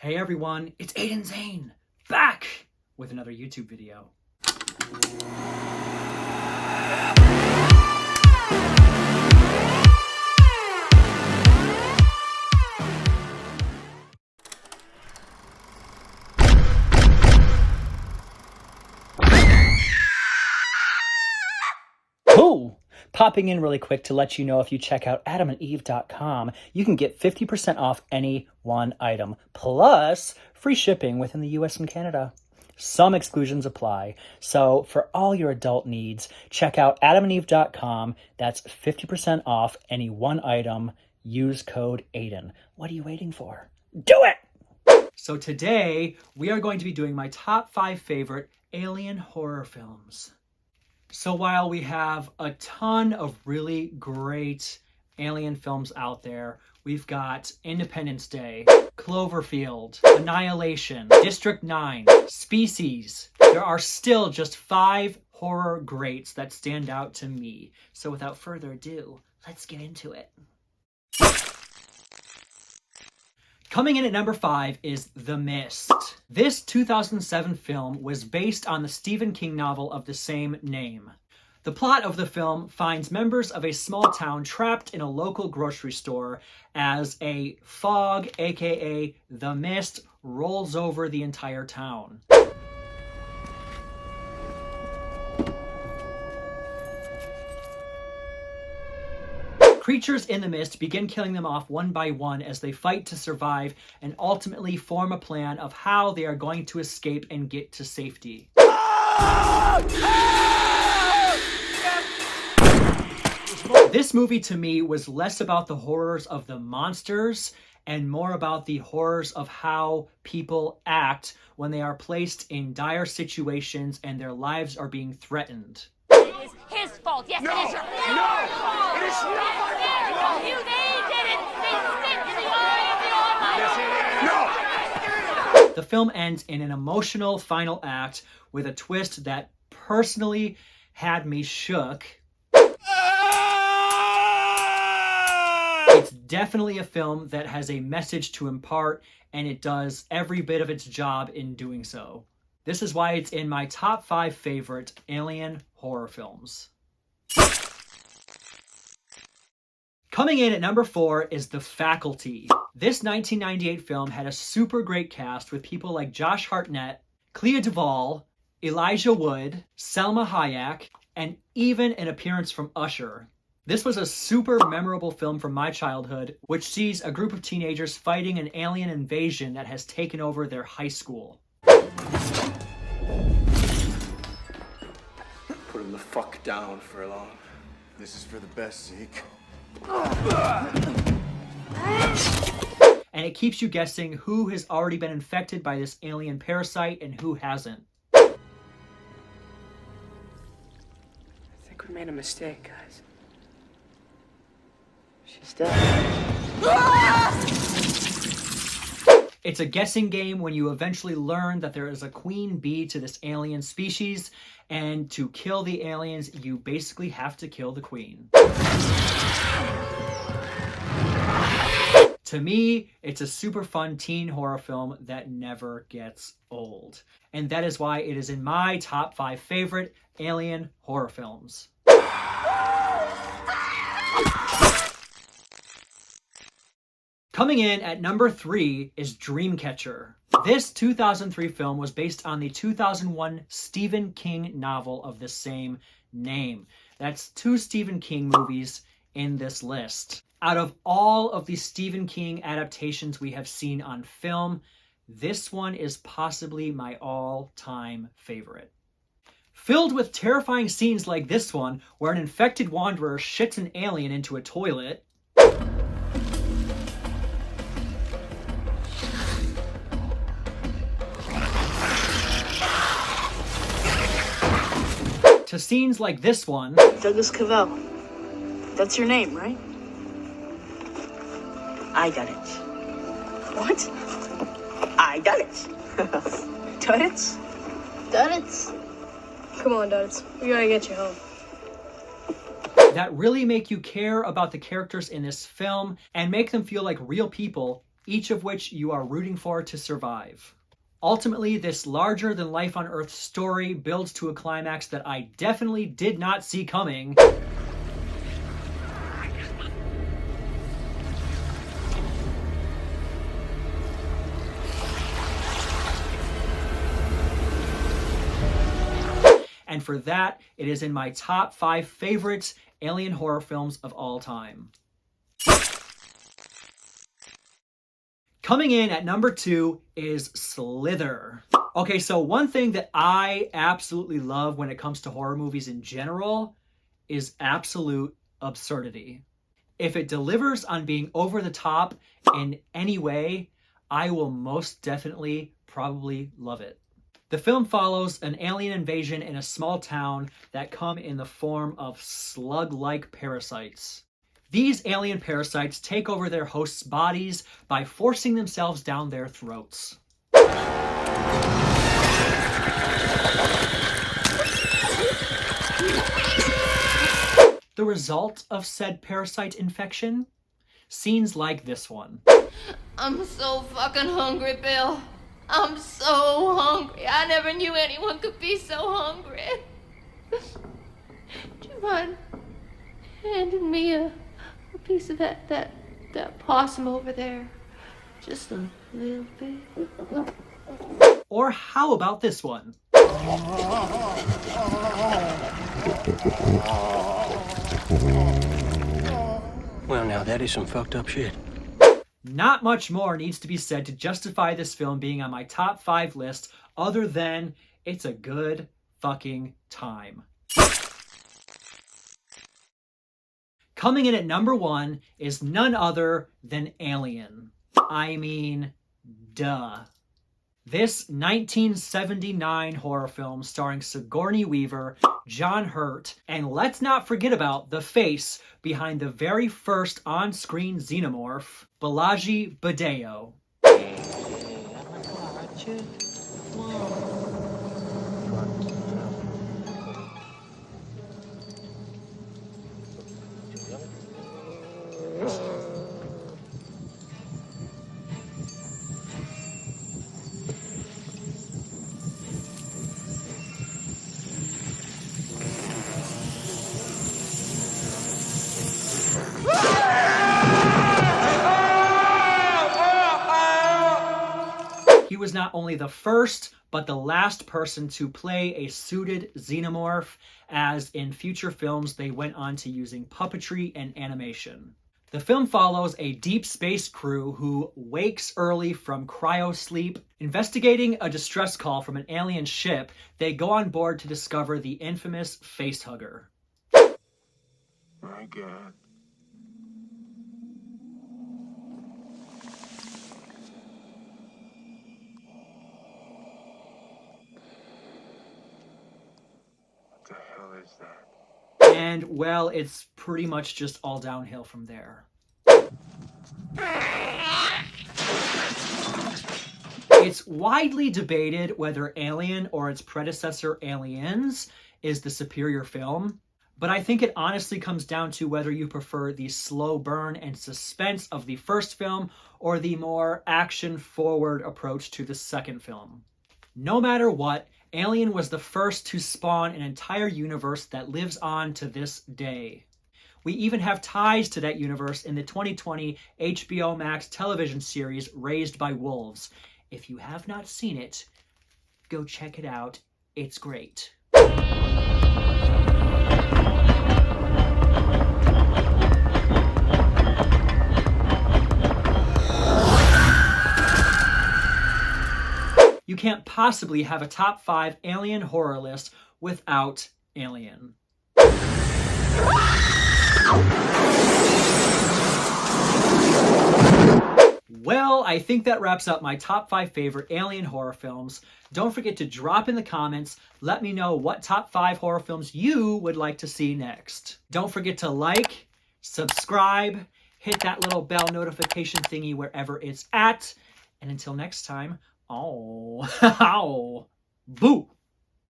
Hey everyone, it's Aiden Zane, back with another YouTube video. Oh! Popping in really quick to let you know if you check out adamandeve.com, you can get 50% off any one item, plus free shipping within the US and Canada. Some exclusions apply. So for all your adult needs, check out adamandeve.com. That's 50% off any one item. Use code Aiden. What are you waiting for? Do it! So today, we are going to be doing my top 5 favorite alien horror films. So while we have a ton of really great alien films out there, we've got Independence Day, Cloverfield, Annihilation, District 9, Species. There are still just 5 horror greats that stand out to me. So without further ado, let's get into it. Coming in at number 5 is The Mist. This 2007 film was based on the Stephen King novel of the same name. The plot of the film finds members of a small town trapped in a local grocery store as a fog, aka The Mist, rolls over the entire town. Creatures in the mist begin killing them off one by one as they fight to survive and ultimately form a plan of how they are going to escape and get to safety. This movie to me was less about the horrors of the monsters and more about the horrors of how people act when they are placed in dire situations and their lives are being threatened. It is his fault. Yes, No, it is your fault. no, it is not my fault. They did it. They spit in the eye of the Almighty. Yes, it is. No. The film ends in an emotional final act with a twist that personally had me shook. It's definitely a film that has a message to impart, and it does every bit of its job in doing so. This is why it's in my top 5 favorite alien horror films. Coming in at number 4 is The Faculty. This 1998 film had a super great cast with people like Josh Hartnett, Clea Duvall, Elijah Wood, Selma Hayek, and even an appearance from Usher. This was a super memorable film from my childhood, which sees a group of teenagers fighting an alien invasion that has taken over their high school. Put him the fuck down, Furlong. This is for the best, Zeke. And it keeps you guessing who has already been infected by this alien parasite and who hasn't. I think we made a mistake, guys. She's dead. It's a guessing game when you eventually learn that there is a queen bee to this alien species, and to kill the aliens, you basically have to kill the queen. To me, it's a super fun teen horror film that never gets old. And that is why it is in my top 5 favorite alien horror films. Coming in at number 3 is Dreamcatcher. This 2003 film was based on the 2001 Stephen King novel of the same name. That's 2 Stephen King movies in this list. Out of all of the Stephen King adaptations we have seen on film, this one is possibly my all-time favorite. Filled with terrifying scenes like this one, where an infected wanderer shits an alien into a toilet, to scenes like this one, Douglas Cavell. That's your name, right? I done it. What? I done it. Done it? Done it. Come on, Duds. We gotta get you home. that really make you care about the characters in this film and make them feel like real people each of which you are rooting for to survive. Ultimately, this larger-than-life-on-Earth story builds to a climax that I definitely did not see coming. And for that, it is in my top 5 favorite alien horror films of all time. Coming in at number 2 is Slither. Okay, so one thing that I absolutely love when it comes to horror movies in general is absolute absurdity. If it delivers on being over the top in any way, I will most definitely probably love it. The film follows an alien invasion in a small town that come in the form of slug-like parasites. These alien parasites take over their hosts' bodies by forcing themselves down their throats. The result of said parasite infection? Scenes like this one. I'm so fucking hungry, Bill. I'm so hungry. I never knew anyone could be so hungry. Do you mind handing me a piece of that possum over there? Just a little bit. Or how about this one? Well, now that is some fucked up shit. Not much more needs to be said to justify this film being on my top 5 list other than it's a good fucking time. Coming in at number 1 is none other than Alien. I mean, duh. This 1979 horror film starring Sigourney Weaver, John Hurt, and let's not forget about the face behind the very first on-screen xenomorph, Balaji Badeo. He was not only the first, but the last person to play a suited xenomorph, as in future films they went on to using puppetry and animation. The film follows a deep space crew who wakes early from cryosleep. Investigating a distress call from an alien ship, they go on board to discover the infamous facehugger. My God. What the hell is that? And, well, it's pretty much just all downhill from there. It's widely debated whether Alien or its predecessor Aliens is the superior film, but I think it honestly comes down to whether you prefer the slow burn and suspense of the first film or the more action-forward approach to the second film. No matter what, Alien was the first to spawn an entire universe that lives on to this day. We even have ties to that universe in the 2020 HBO Max television series Raised by Wolves. If you have not seen it, go check it out. It's great. You can't possibly have a top 5 alien horror list without Alien. Well, I think that wraps up my top 5 favorite alien horror films. Don't forget to drop in the comments. Let me know what top 5 horror films you would like to see next. Don't forget to like, subscribe, hit that little bell notification thingy wherever it's at. And until next time, oh, boo!